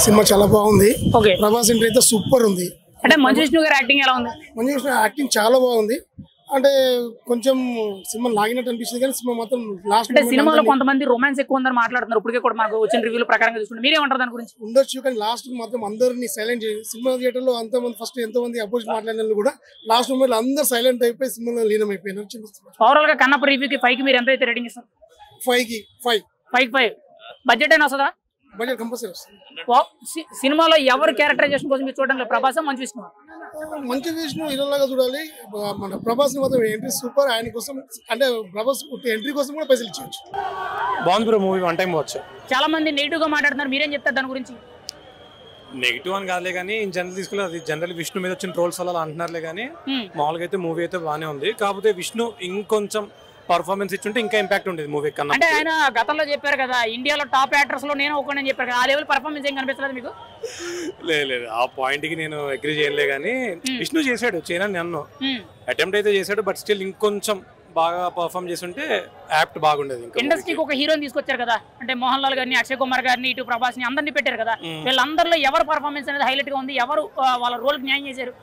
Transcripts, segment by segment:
Cinema చాలా బాగుంది. Okay Prabhas entry అయితే సూపర్ ఉంది. అంటే మంచు విష్ణు గారి యాక్టింగ్ ఎలా ఉంది? మంచు విష్ణు యాక్టింగ్ చాలా బాగుంది. అంటే కొంచెం సినిమా లాగినట్టు అనిపిస్తుంది కానీ సినిమా మాత్రం లాస్ట్ అంటే సినిమాలో కొంతమంది రొమాన్స్ ఎక్కువ ఉందని మాట్లాడుతున్నారు. ఇప్పటికే కూడా మాకు వచ్చిన రివ్యూల ప్రకారంగా చూసుకుంటే మీరేమంటారు దాని గురించి? ఉండొచ్చు కానీ లాస్ట్ మాత్రం అందరినీ సైలెంట్ చేసి సినిమా థియేటర్ లో అంతమంది ఫస్ట్ ఎంతో మంది అపోజిట్ మాట్లాడిన కూడా లాస్ట్ మూమెంట్ అందరూ సైలెంట్ అయిపోయి సినిమాలో లీనం అయిపోయినారు. ఓవరాల్ గా కన్నప్ప రివ్యూకి 5 కి మీరు ఎంత అయితే రేటింగ్ ఇస్తారు? 5 కి 5 బడ్జెట్ అయినా వస్తుందా? బడ్జెట్ కంపల్సరీ వస్తుంది. సినిమాలో ఎవరు క్యారెక్టరైజేషన్ కోసం మీరు చూడండి, ప్రభాస్ మంచు విష్ణు? మంచు విష్ణు ఇలాగా చూడాలి. మన ప్రభాస్ మాత్రం ఎంట్రీ సూపర్. ఆయన కోసం అంటే ప్రభాస్ ఎంట్రీ కోసం కూడా పైసలు ఇచ్చేయచ్చు. బాగుంది bro movie, one time watch. చాలా మంది నెగిటివ్ గా మాట్లాడుతున్నారు, మీరేం చెప్తారు దాని గురించి? నెగిటివ్ అని కాదులే కానీ ఇన్ జనరల్ తీసుకుని అది జనరల్ విష్ణు మీద వచ్చిన ట్రోల్స్ అలా అంటున్నారులే కానీ మామూలుగా అయితే మూవీ అయితే బాగానే ఉంది. కాకపోతే విష్ణు ఇంకొంచెం పర్ఫార్మెన్స్ ఇచ్చుంటే ఇంకా ఇంపాక్ట్ ఉండేది మూవీ కన్నా. అంటే ఆయన గతంలో చెప్పారు కదా, ఇండియాలో టాప్ యాక్టర్స్ లో నేను ఒకని చెప్పారు కదా, ఆ లెవెల్ పర్ఫార్మెన్స్ ఏం కనిపించలేదు మీకు? లేదు ఆ పాయింట్ కి నేను అగ్రీ చేయలే కానీ విష్ణు చేశాడు, చేయనని నన్ను అటెంప్ట్ అయితే చేశాడు. బట్ స్టిల్ ఇంకొంచెం బాగా పర్ఫార్మ్ చేస్తుంటే యాప్ట్ బాగుండేది. ఇండస్ట్రీకి ఒక హీరోని తీసుకొచ్చారు కదా, అంటే మోహన్ లాల్ గారిని, అక్షయ్ కుమార్ గారిని, ఇటు ప్రభాస్ ని అందరినీ పెట్టారు కదా, వీళ్ళందరిలో ఎవరు పర్ఫార్మెన్స్ అనేది హైలైట్ గా ఉంది? ఎవరు వాళ్ళ రోల్ కి న్యాయం చేశారు?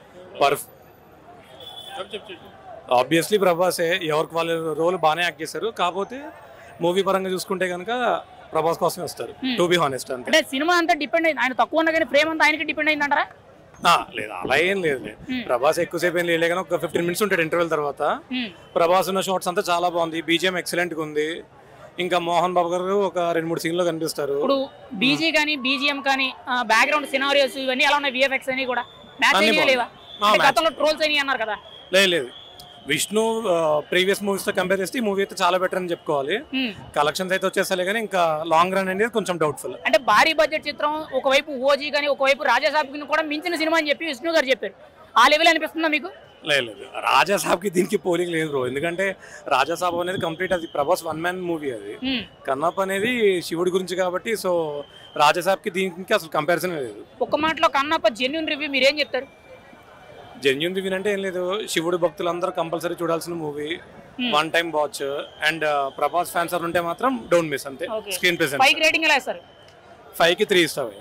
ఆబ్వియస్లీ ప్రభాసే, ఎవరికి వాళ్ళ రోల్ బాగానే యాక్ట్ చేశారు. కాకపోతే మూవీ పరంగా చూసుకుంటే కనుక ప్రభాస్ కోసమే వస్తారు, టు బి హానెస్ట్. అంటే సినిమా అంతా డిపెండ్ అయింది, ఆయన తక్కువ ఉన్నా కానీ ప్రేమ అంతా ఆయనకి డిపెండ్ అయింది అంటారా? లేదు అలా ఏం లేదు. ప్రభాస్ ఎక్కువసేపు ఏం లేదు కానీ ఒక 15 minutes ఉంటాడు ఇంటర్వెల్ తర్వాత. ప్రభాస్ ఉన్న షాట్స్ అంతా చాలా బాగుంది, బీజిఎం ఎక్సలెంట్ గా ఉంది. ఇంకా మోహన్ బాబు గారు ఒక 2-3 సీన్లు కనిపిస్తారు. ఇప్పుడు బీజీ కానీ బీజిఎం కానీ బ్యాక్గ్రౌండ్ సినారియోస్ ఇవన్నీ ఎలా ఉన్నాయి? విఎఫ్ఎక్స్ అని కూడా మ్యాచ్ లేవా? గతంలో ట్రోల్స్ అని అన్నారు కదా. లేదు విష్ణు ప్రీవియస్ మూవీస్ తో కంపేర్ చేస్తే ఈ మూవీ అయితే చాలా బెటర్ అని చెప్పుకోవాలి. కలెక్షన్స్ అయితే వచ్చేసలే కానీ ఇంకా లాంగ్ రన్ అనేది కొంచెం డౌట్ఫుల్. అంటే భారీ బడ్జెట్ చిత్రం, ఒకవైపు ఓజీ కానీ ఒకవైపు రాజాసాబ్ కూడా మించిన సినిమా అని చెప్పి విష్ణు గారు చెప్పారు. ఆ లెవెల్ అనిపిస్తుందా మీకు? లేదు రాజాసాబ్ కి దీనికి పోలింగ్ లేదు బ్రో. ఎందుకంటే రాజాసాబ్ అనేది కంప్లీట్ అది ప్రభాస్ వన్ మ్యాన్ మూవీ. అది కన్నప్ప అనేది శివుడి గురించి కాబట్టి సో రాజాసాబ్ కి దీనికి అసలు కంపారిజన్ లేదు. ఒక మాటలో కన్నప్ప జెన్యూన్ రివ్యూ మీరేం చెప్తారు? జెన్యూన్ రివ్యూ అంటే ఏం లేదు, శివుడు భక్తులందరూ కంపల్సరీ చూడాల్సిన movie, one time watch. And Prabhas fans ఉంటే మాత్రం డోంట్ మిస్ అంతే. స్క్రీన్ ప్రెజెన్స్ 5 రేటింగ్ ఎలా ఇస్తారు? 5 కి 3 ఇస్తావు.